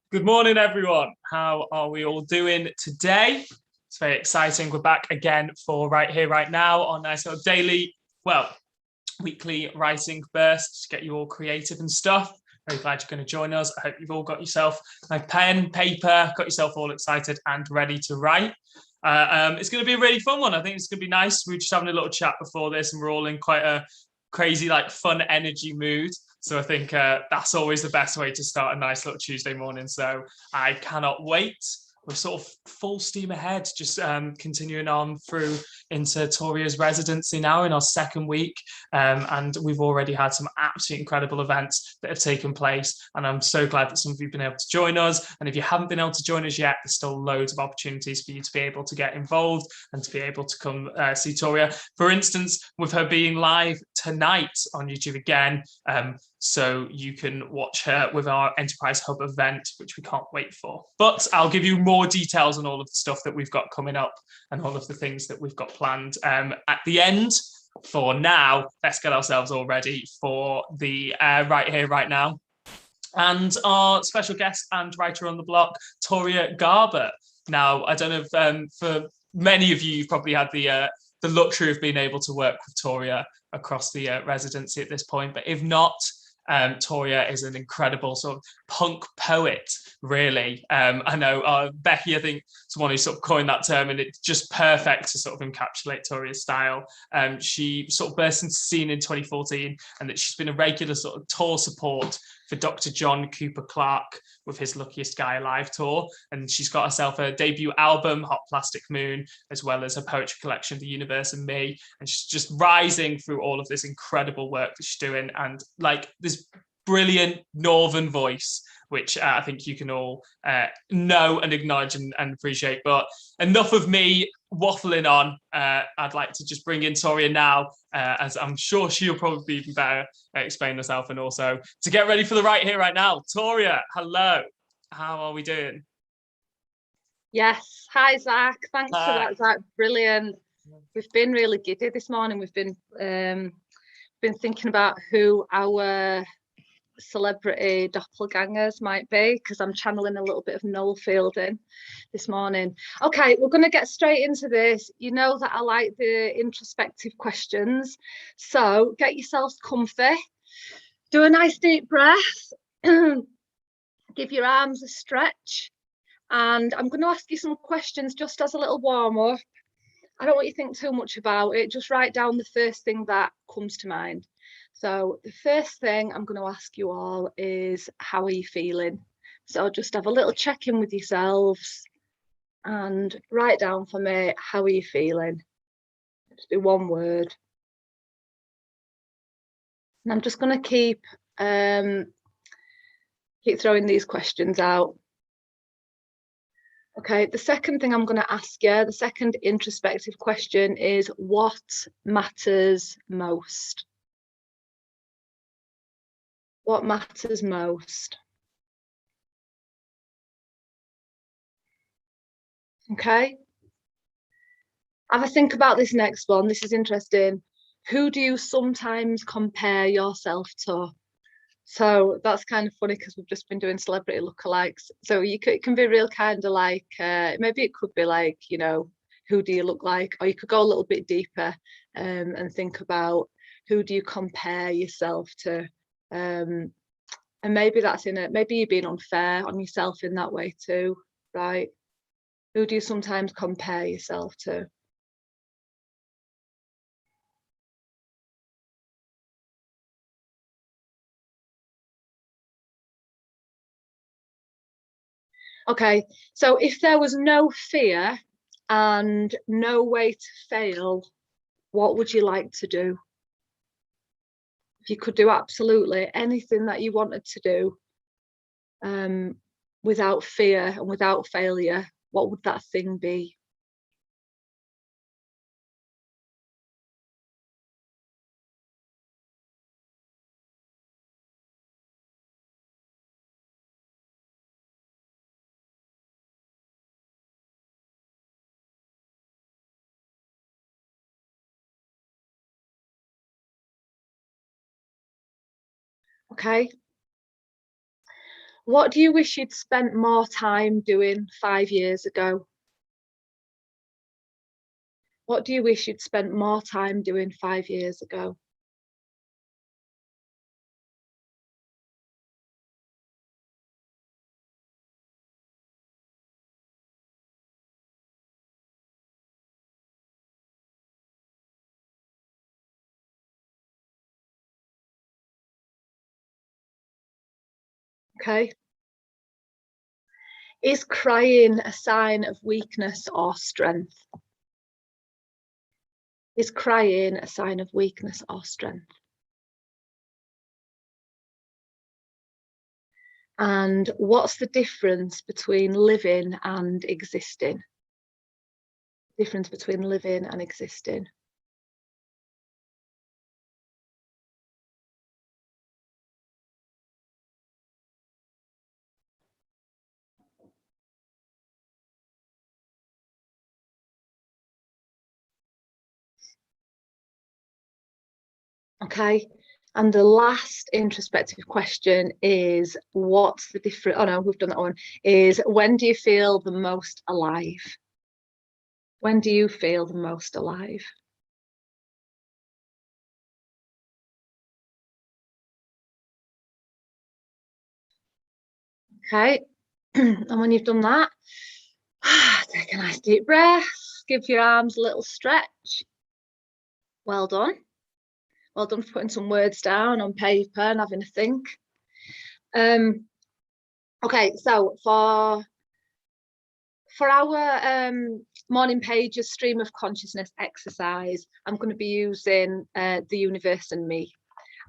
Good morning, everyone. How are we all doing today? It's very exciting. We're back again for Right Here, Right Now on a sort of daily, weekly writing burst to get you all creative and stuff. Very glad you're going to join us. I hope you've all got yourself a pen, paper, got yourself all excited and ready to write. It's going to be a really fun one. I think it's going to be nice. We were just having a little chat before this, and we're all in quite a crazy, fun energy mood. So I think that's always the best way to start a nice little Tuesday morning. So I cannot wait. We're sort of full steam ahead, just continuing on through into Toria's residency now in our second week. And we've already had some absolutely incredible events that have taken place. And I'm so glad that some of you have been able to join us. And if you haven't been able to join us yet, there's still loads of opportunities for you to be able to get involved and to be able to come see Toria. For instance, with her being live tonight on YouTube again, so you can watch her with our Enterprise Hub event, which we can't wait for. But I'll give you more details on all of the stuff that we've got coming up and all of the things that we've got planned at the end. For now, let's get ourselves all ready for the Right Here, Right Now. And our special guest and writer on the block, Toria Garbutt. Now, I don't know if for many of you, you've probably had the luxury of being able to work with Toria across the residency at this point, but if not, Toria is an incredible sort of punk poet, really. I know Becky, I think, is one who sort of coined that term, and it's just perfect to sort of encapsulate Toria's style. She sort of burst into the scene in 2014, and that she's been a regular sort of tour support for Dr. John Cooper Clarke with his Luckiest Guy live tour. And she's got herself a debut album, Hot Plastic Moon, as well as her poetry collection, The Universe and Me. And she's just rising through all of this incredible work that she's doing. And this brilliant northern voice, which I think you can all know and acknowledge and appreciate. But enough of me waffling on. I'd like to just bring in Toria now, as I'm sure she'll probably be even better explain herself, and also to get ready for the Right Here, Right Now. Toria, hello. How are we doing? Yes. Hi, Zach. Thanks for that, Zach. Brilliant. We've been really giddy this morning. We've been thinking about who our celebrity doppelgangers might be, because I'm channeling a little bit of Noel Fielding this morning. Okay, we're going to get straight into this. You know that I like the introspective questions, so get yourselves comfy, do a nice deep breath, give your arms a stretch, and I'm going to ask you some questions just as a little warm-up. I don't want you to think too much about it. Just write down the first thing that comes to mind. So the first thing I'm going to ask you all is, how are you feeling? So just have a little check-in with yourselves and write down for me, how are you feeling? Just be one word. And I'm just going to keep throwing these questions out. Okay, the second thing I'm going to ask you, the second introspective question is, what matters most? What matters most? Okay. Have a think about this next one. This is interesting. Who do you sometimes compare yourself to? So that's kind of funny, because we've just been doing celebrity lookalikes. So it can be real kind of like, maybe it could be like, you know, who do you look like? Or you could go a little bit deeper and think about, who do you compare yourself to? And maybe that's maybe you're being unfair on yourself in that way too, right? Who do you sometimes compare yourself to? Okay, so if there was no fear and no way to fail, what would you like to do? If you could do absolutely anything that you wanted to do, without fear and without failure, what would that thing be? Okay. What do you wish you'd spent more time doing 5 years ago? What do you wish you'd spent more time doing 5 years ago? Okay. Is crying a sign of weakness or strength? Is crying a sign of weakness or strength? And what's the difference between living and existing? Difference between living and existing. Okay. And the last introspective question is, what's the difference? Oh no, we've done that one. Is, when do you feel the most alive? When do you feel the most alive? Okay. And when you've done that, take a nice deep breath, give your arms a little stretch. Well done. Well done for putting some words down on paper and having a think. Okay, so for our morning pages stream of consciousness exercise, I'm going to be using The Universe and Me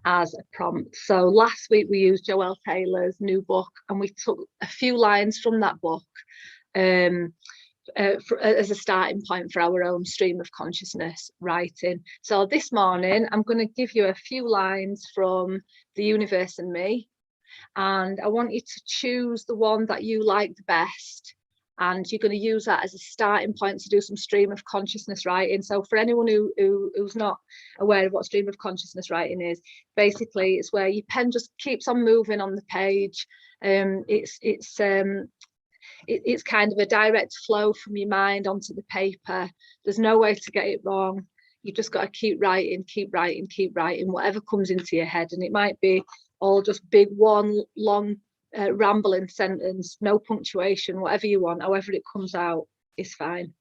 as a prompt. So last week we used Joelle Taylor's new book, and we took a few lines from that book as a starting point for our own stream of consciousness writing. So this morning I'm going to give you a few lines from The Universe and Me, and I want you to choose the one that you like the best, and you're going to use that as a starting point to do some stream of consciousness writing. So for anyone who's not aware of what stream of consciousness writing is, basically it's where your pen just keeps on moving on the page. It's kind of a direct flow from your mind onto the paper. There's no way to get it wrong. You've just got to keep writing, whatever comes into your head. And it might be all just big, one long rambling sentence, no punctuation, whatever you want, however it comes out is fine.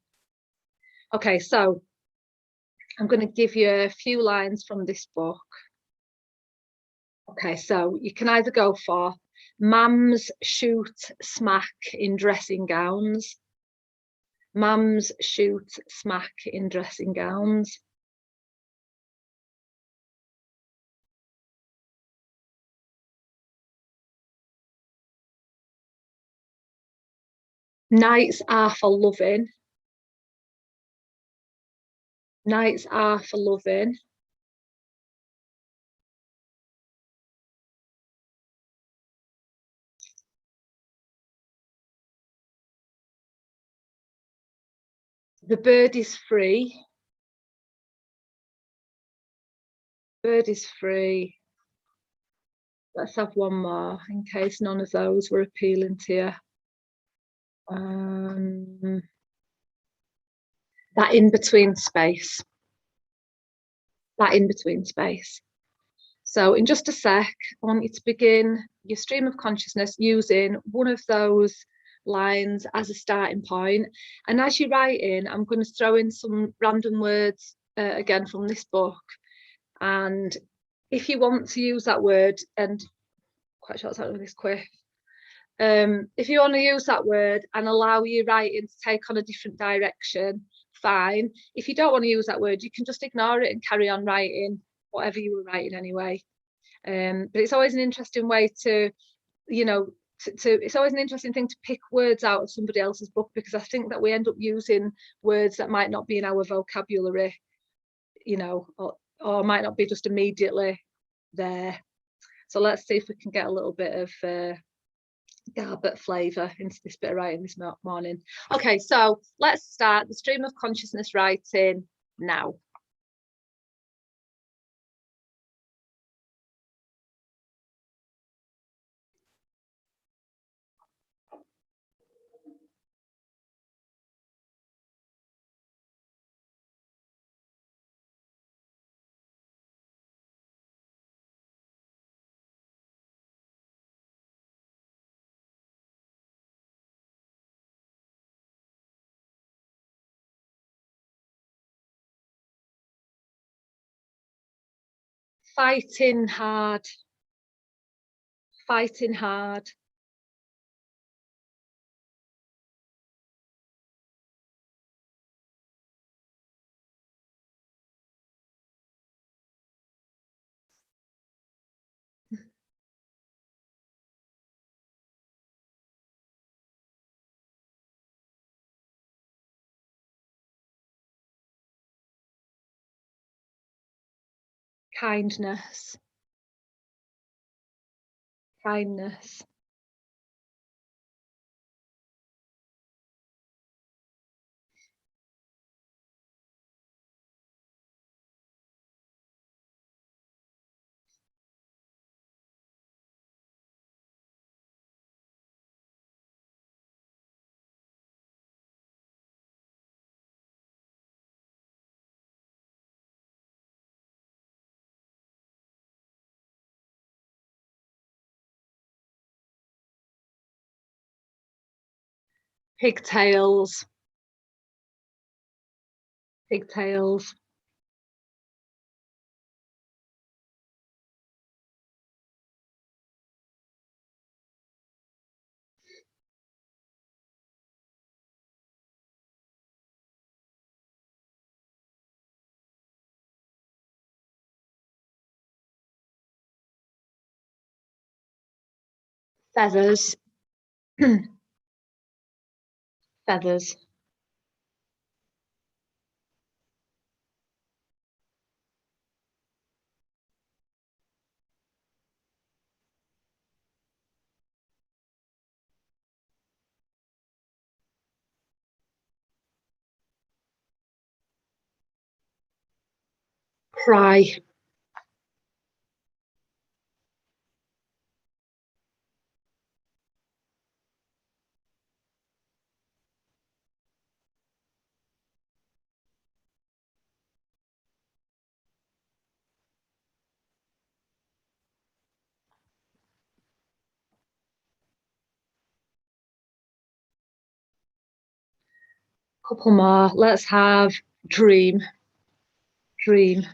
Okay, so I'm going to give you a few lines from this book. Okay, so you can either go for "Mums shoot smack in dressing gowns." Mums shoot smack in dressing gowns. Nights are for loving. Nights are for loving. The bird is free. Bird is free. Let's have one more in case none of those were appealing to you. That in-between space. That in-between space. So in just a sec, I want you to begin your stream of consciousness using one of those lines as a starting point. And as you write in, I'm going to throw in some random words again from this book. And if you want to use that word, and quite sure it's out of this quick, if you want to use that word and allow your writing to take on a different direction, fine. If you don't want to use that word, you can just ignore it and carry on writing whatever you were writing anyway. But it's always an interesting way to, you know, it's always an interesting thing to pick words out of somebody else's book, because I think that we end up using words that might not be in our vocabulary, you know, or might not be just immediately there. So let's see if we can get a little bit of Garbutt flavour into this bit of writing this morning. Okay, so let's start the stream of consciousness writing now. fighting hard, fighting hard. Kindness, kindness. Pigtails, pigtails. Feathers, feathers. Cry, couple more. Let's have dream, dream.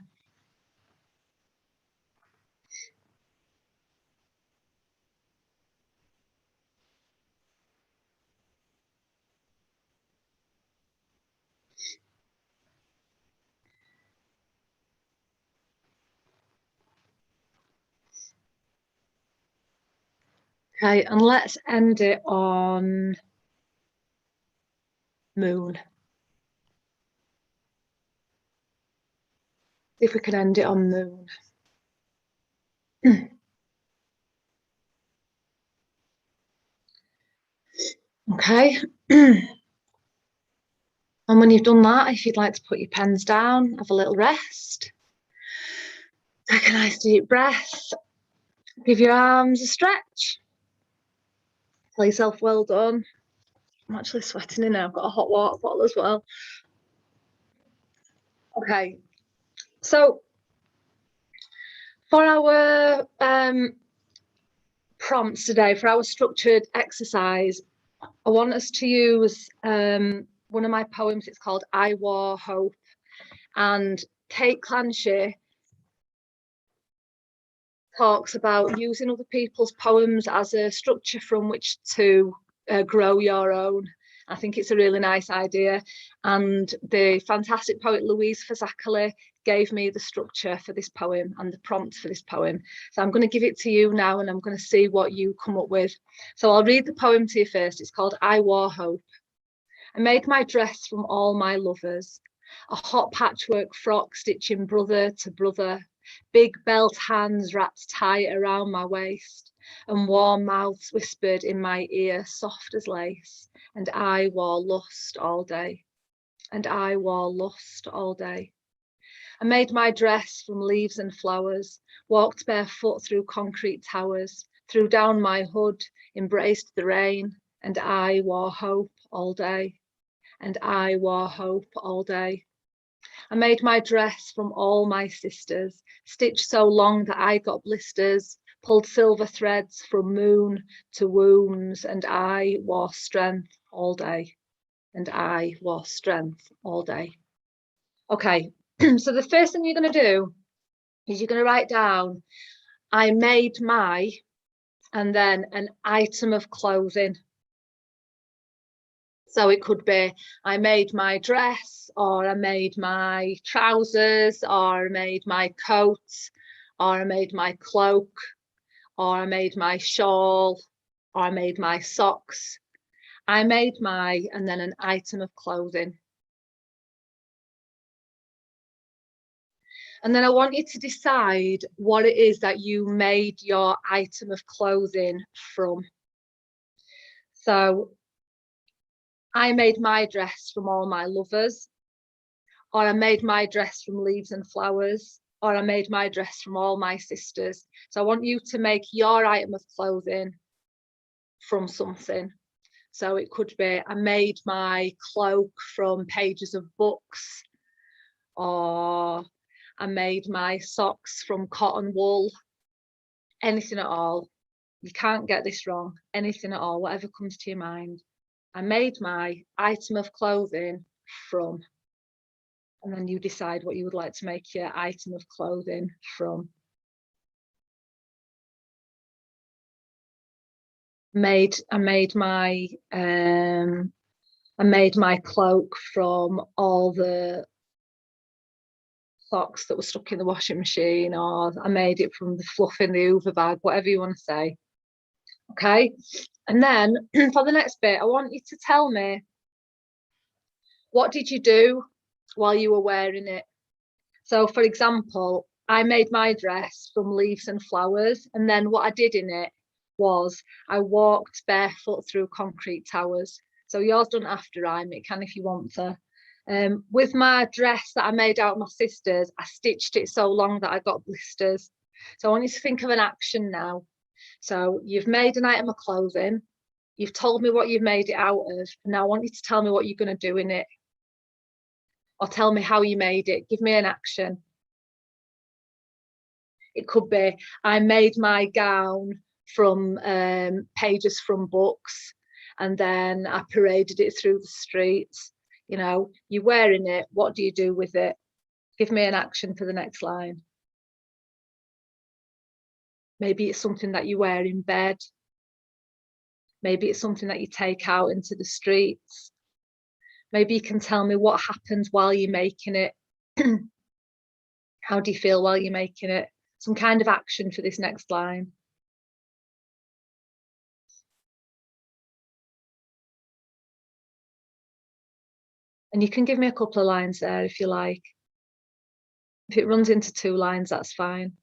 Okay, and let's end it on moon. See if we can end it on moon. Okay. And when you've done that, if you'd like to put your pens down, have a little rest. Take a nice deep breath. Give your arms a stretch. Tell yourself well done. I'm actually sweating in now. I've got a hot water bottle as well. Okay. So for our prompts today, for our structured exercise, I want us to use one of my poems. It's called I Wore Hope. And Kate Clanchy talks about using other people's poems as a structure from which to grow your own. I think it's a really nice idea. And the fantastic poet Louise Fazackerley gave me the structure for this poem and the prompt for this poem. So I'm going to give it to you now and I'm going to see what you come up with. So I'll read the poem to you first. It's called I Wore Hope. I made my dress from all my lovers, a hot patchwork frock stitching brother to brother, big belt hands wrapped tight around my waist, and warm mouths whispered in my ear, soft as lace. And I wore lust all day, and I wore lust all day. I made my dress from leaves and flowers, walked barefoot through concrete towers, threw down my hood, embraced the rain, and I wore hope all day, and I wore hope all day. I made my dress from all my sisters, stitched so long that I got blisters, pulled silver threads from moon to wombs, and I wore strength all day, and I wore strength all day. Okay, so the first thing you're going to do is you're going to write down, I made my, and then an item of clothing. So it could be, I made my dress, or I made my trousers, or I made my coat, or I made my cloak, or I made my shawl, or I made my socks. I made my, and then an item of clothing. And then I want you to decide what it is that you made your item of clothing from. So I made my dress from all my lovers, or I made my dress from leaves and flowers, or I made my dress from all my sisters. So I want you to make your item of clothing from something. So it could be, I made my cloak from pages of books, or I made my socks from cotton wool, anything at all. You can't get this wrong, anything at all, whatever comes to your mind. I made my item of clothing from, and then you decide what you would like to make your item of clothing from. I made my cloak from all the socks that were stuck in the washing machine, or I made it from the fluff in the Hoover bag, whatever you want to say. Okay, and then for the next bit, I want you to tell me, what did you do while you were wearing it? So for example, I made my dress from leaves and flowers, and then what I did in it was I walked barefoot through concrete towers. So yours don't have to rhyme, it can if you want to. With my dress that I made out of my sister's, I stitched it so long that I got blisters. So I want you to think of an action now. So you've made an item of clothing, you've told me what you've made it out of, and now I want you to tell me what you're going to do in it. Or tell me how you made it. Give me an action. It could be, I made my gown from pages from books, and then I paraded it through the streets. You know, you're wearing it, what do you do with it? Give me an action for the next line. Maybe it's something that you wear in bed. Maybe it's something that you take out into the streets. Maybe you can tell me what happens while you're making it. How do you feel while you're making it? Some kind of action for this next line. And you can give me a couple of lines there if you like. If it runs into 2 lines, that's fine.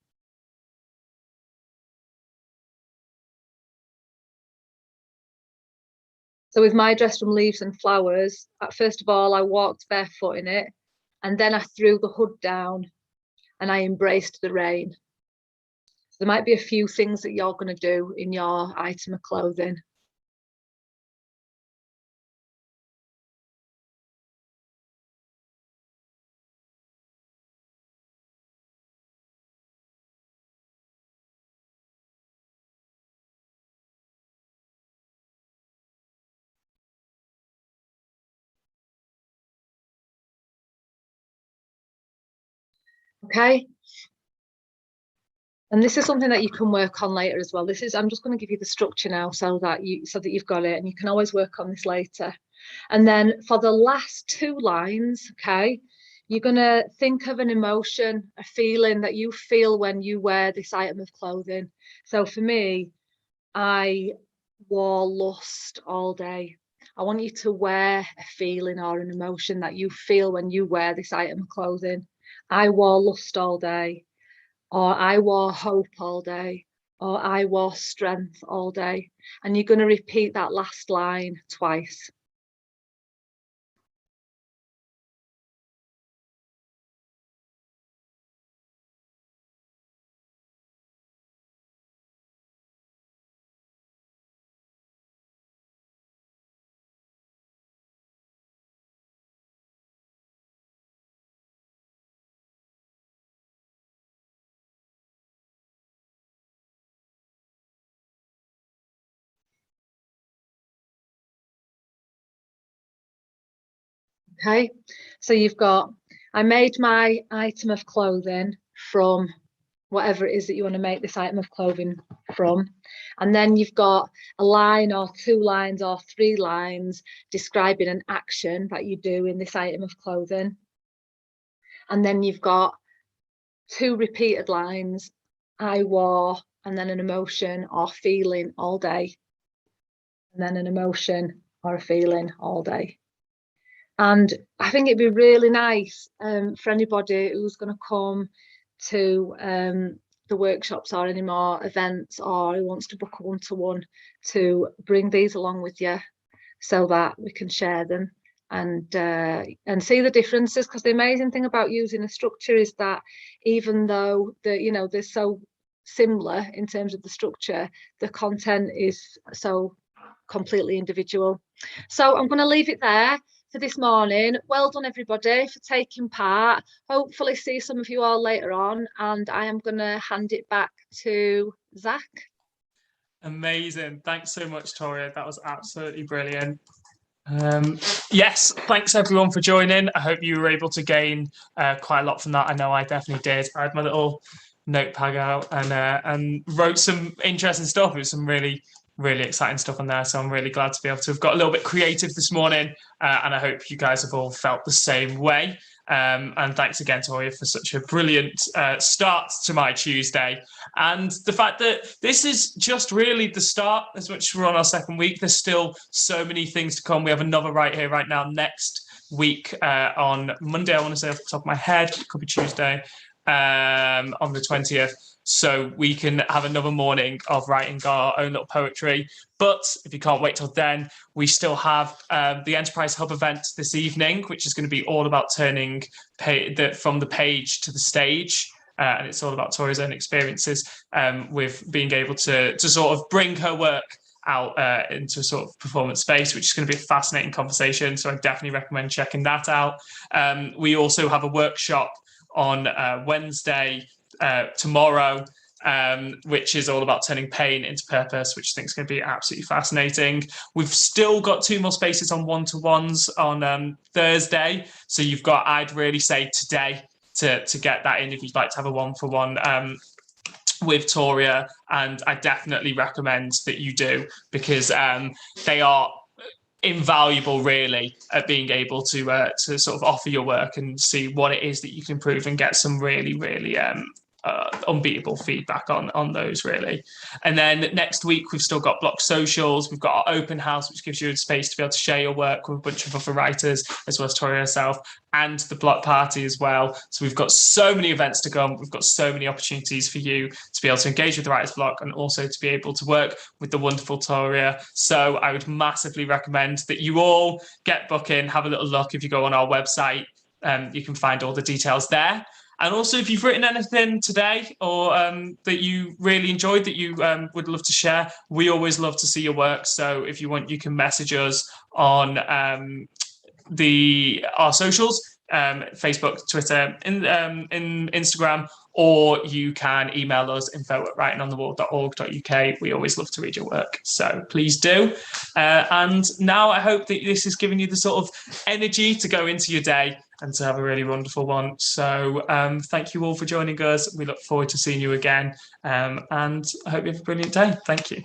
So with my dress from leaves and flowers, first of all, I walked barefoot in it, and then I threw the hood down and I embraced the rain. So there might be a few things that you're going to do in your item of clothing. Okay. And this is something that you can work on later as well. I'm just going to give you the structure now so that you've got it, and you can always work on this later. And then for the last 2 lines, okay, you're going to think of an emotion, a feeling that you feel when you wear this item of clothing. So for me, I wore lust all day. I want you to wear a feeling or an emotion that you feel when you wear this item of clothing. I wore lust all day, or I wore hope all day, or I wore strength all day. And you're going to repeat that last line twice. Okay, so you've got, I made my item of clothing from whatever it is that you want to make this item of clothing from. And then you've got a line or 2 lines or 3 lines describing an action that you do in this item of clothing. And then you've got 2 repeated lines, I wore, and then an emotion or feeling all day. And then an emotion or a feeling all day. And I think it'd be really nice for anybody who's going to come to the workshops or any more events, or who wants to book a one-to-one, to bring these along with you so that we can share them and see the differences. Because the amazing thing about using a structure is that even though they're so similar in terms of the structure, the content is so completely individual. So I'm going to leave it there for this morning. Well done everybody for taking part. Hopefully see some of you all later on, and I am going to hand it back to Zach. Amazing. Thanks so much, Toria. That was absolutely brilliant. Yes, thanks everyone for joining. I hope you were able to gain quite a lot from that. I know I definitely did. I had my little notepad out and wrote some interesting stuff. It was some really exciting stuff on there. So I'm really glad to be able to have got a little bit creative this morning. And I hope you guys have all felt the same way. And thanks again, Toria, for such a brilliant start to my Tuesday. And the fact that this is just really the start, as much as we're on our 2nd week, there's still so many things to come. We have another right here, right now, next week on Monday, I want to say off the top of my head, it could be Tuesday, on the 20th. So we can have another morning of writing our own little poetry. But if you can't wait till then, we still have the Enterprise Hub event this evening, which is going to be all about turning from the page to the stage. And it's all about Toria's own experiences with being able to sort of bring her work out into a sort of performance space, which is going to be a fascinating conversation. So I definitely recommend checking that out. We also have a workshop on Wednesday, tomorrow, which is all about turning pain into purpose, which I think is going to be absolutely fascinating. We've still got 2 more spaces on one-to-ones on Thursday. So I'd really say today to get that in if you'd like to have a one-for-one with Toria. And I definitely recommend that you do, because they are invaluable really at being able to sort of offer your work and see what it is that you can improve and get some really unbeatable feedback on those really. And then next week we've still got Bloc socials, we've got our open house, which gives you a space to be able to share your work with a bunch of other writers, as well as Toria herself, and the Bloc party as well. So we've got so many events to come, we've got so many opportunities for you to be able to engage with the Writers Block and also to be able to work with the wonderful Toria. So I would massively recommend that you all get booking, have a little look. If you go on our website, you can find all the details there. And also, if you've written anything today or that you really enjoyed that you would love to share, we always love to see your work. So if you want, you can message us on our socials, Facebook, Twitter, in Instagram, or you can email us info@writingonthewall.org.uk. We always love to read your work, so please do. And now I hope that this has given you the sort of energy to go into your day and to have a really wonderful one. So thank you all for joining us. We look forward to seeing you again, and I hope you have a brilliant day. Thank you.